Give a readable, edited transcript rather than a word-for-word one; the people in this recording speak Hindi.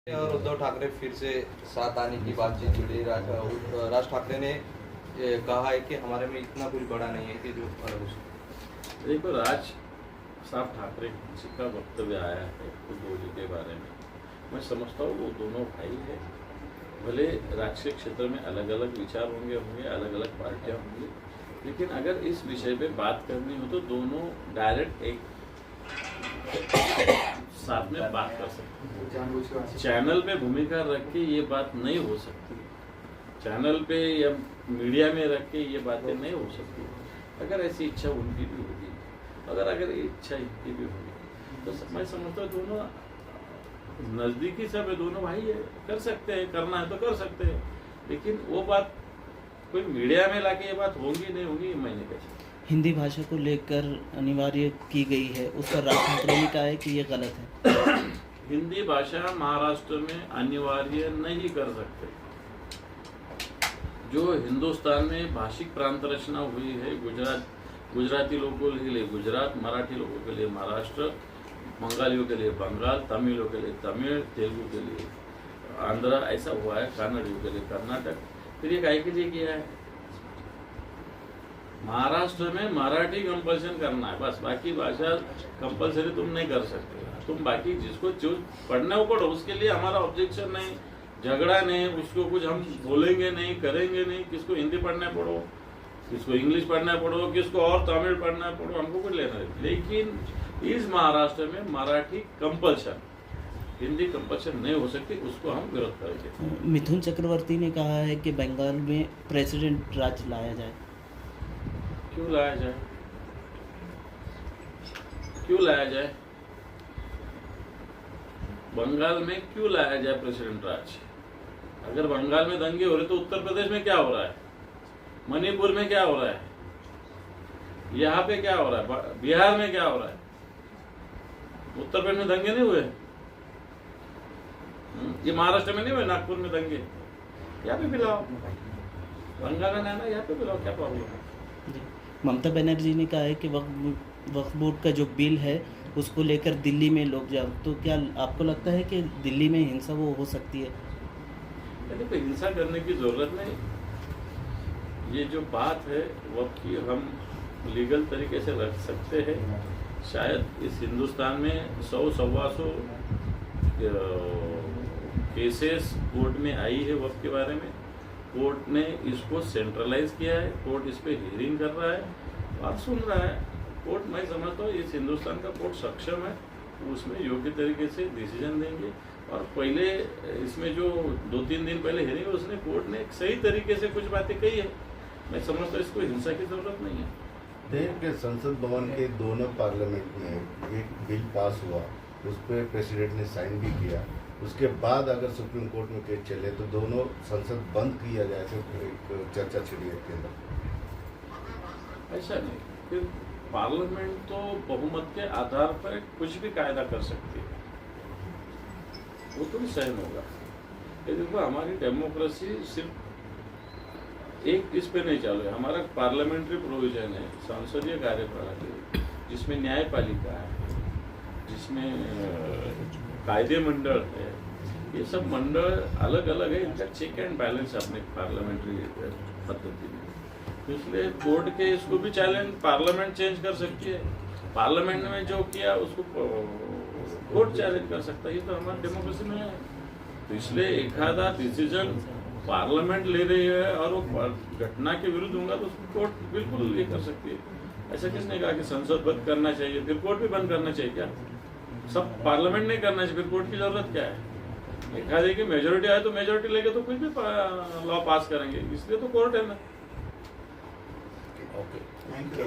और उद्धव ठाकरे फिर से साथ आने की बातचीत जुड़ी। राज ठाकरे ने कहा है कि हमारे में इतना कुछ बड़ा नहीं है कि जो अलग हो सकता। देखो, राज साहब ठाकरे जी का वक्तव्य आया है उद्धव जी के बारे में। मैं समझता हूँ वो दोनों भाई है, भले राजनीतिक क्षेत्र में अलग अलग विचार होंगे अलग अलग पार्टियां होंगी, लेकिन अगर इस विषय पे बात करनी हो तो दोनों डायरेक्ट एक साथ में बात कर सकते हैं। चैनल पे भूमिका रख के ये बात नहीं हो सकती, चैनल पे या मीडिया में रख के ये बातें नहीं हो सकती। अगर ऐसी इच्छा उनकी भी होगी, अगर इच्छा इनकी भी होगी, तो मैं समझता हूँ दोनों नजदीकी सब है, दोनों भाई है, कर सकते हैं, करना है तो कर सकते हैं। लेकिन वो बात कोई मीडिया में लाके ये बात होगी नहीं होगी, मैं नहीं कह सकता। हिंदी भाषा को लेकर अनिवार्य की गई है, उस पर राज ठाकरे ने कहा है कि ये गलत है। हिंदी भाषा महाराष्ट्र में अनिवार्य नहीं कर सकते। जो हिंदुस्तान में भाषिक प्रांत रचना हुई है, गुजराती लोगों के लिए गुजरात, मराठी लोगों के लिए महाराष्ट्र, बंगालियों के लिए बंगाल, तमिलों के लिए तमिल, तेलुगु के लिए आंध्रा, ऐसा हुआ है, कन्नड़ियों के लिए कर्नाटक। फिर ये काहे के लिए किया है? महाराष्ट्र में मराठी कंपल्सन करना है बस, बाकी भाषा कंपल्सरी तुम नहीं कर सकते। तुम बाकी जिसको चूज पढ़ना हो पढ़ो, उसके लिए हमारा ऑब्जेक्शन नहीं, झगड़ा नहीं, उसको कुछ हम बोलेंगे नहीं, करेंगे नहीं। किसको हिंदी पढ़ना पढ़ो, किसको इंग्लिश पढ़ना पढ़ो, किसको और तमिल पढ़ना पढ़ो, हमको कुछ लेना नहीं। लेकिन इस महाराष्ट्र में मराठी कंपल्सन, हिंदी कंपल्सन नहीं हो सकती, उसको हम विरोध करेंगे। मिथुन चक्रवर्ती ने कहा है कि बंगाल में प्रेसिडेंट राज लाया जाए। क्यों लाया जाए? क्यों लाया जाए? बंगाल में क्यों लाया जाए प्रेसिडेंट राज? अगर बंगाल में दंगे हो रहे तो उत्तर प्रदेश में क्या हो रहा है, मणिपुर में क्या हो रहा है, यहाँ पे क्या हो रहा है, बिहार में क्या हो रहा है? उत्तर प्रदेश में दंगे नहीं हुए? ये महाराष्ट्र में नहीं हुए, नागपुर में दंगे? यहाँ पे पिलाओ, बंगाल में ना यहाँ पे पिलाओ, क्या प्रॉब्लम है? ममता बनर्जी ने कहा है कि वक्फ बोर्ड का जो बिल है उसको लेकर दिल्ली में लोग जाओ, तो क्या आपको लगता है कि दिल्ली में हिंसा वो हो सकती है? देखो, हिंसा करने की जरूरत नहीं। ये जो बात है वक्त की हम लीगल तरीके से रख सकते हैं। शायद इस हिंदुस्तान में 100-125 केसेस कोर्ट में आई है वक्त के बारे में। कोर्ट ने इसको सेंट्रलाइज किया है, कोर्ट इस पे हियरिंग कर रहा है, बात सुन रहा है कोर्ट। मैं समझता हूँ इस हिंदुस्तान का कोर्ट सक्षम है, उसमें योग्य तरीके से डिसीजन देंगे। और पहले इसमें जो 2-3 दिन पहले हियरिंग है, उसने कोर्ट ने एक सही तरीके से कुछ बातें कही है। मैं समझता हूँ इसको हिंसा की जरूरत नहीं है। देश के संसद भवन के दोनों पार्लियामेंट में एक बिल पास हुआ, उस पर प्रेसिडेंट ने साइन भी किया। उसके बाद अगर सुप्रीम कोर्ट में केस चले तो दोनों संसद बंद किया जाए, तो एक चर्चा छिड़ी है के अंदर। ऐसा नहीं, फिर पार्लियामेंट तो बहुमत के आधार पर कुछ भी कायदा कर सकती है, वो तो भी सहन होगा। ये देखो, हमारी डेमोक्रेसी सिर्फ एक इस पे नहीं चालू है। हमारा पार्लियामेंट्री प्रोविजन है, संसदीय कार्यप्रणाली, जिसमें न्यायपालिका है, जिसमें कायदे मंडल है। ये सब मंडल अलग अलग है, इनका चेक एंड बैलेंस अपने पार्लियामेंट्री पद्धति में। इसलिए कोर्ट के इसको भी चैलेंज पार्लियामेंट चेंज कर सकती है। पार्लियामेंट में जो किया उसको कोर्ट चैलेंज कर सकता है, ये तो हमारी डेमोक्रेसी में है। तो इसलिए एक आधा डिसीजन पार्लियामेंट ले रही है और वो घटना के विरुद्ध होगा तो उसको कोर्ट बिल्कुल ये कर सकती है। ऐसा किसने कहा कि संसद बंद करना चाहिए, फिर कोर्ट भी बंद करना चाहिए क्या? सब पार्लियामेंट नहीं करना चाहिए, फिर कोर्ट की जरूरत क्या है? एक आधे की मेजोरिटी आए तो मेजोरिटी लेके तो कुछ भी लॉ पास करेंगे, इसलिए तो कोर्ट है ना। Okay, thank you.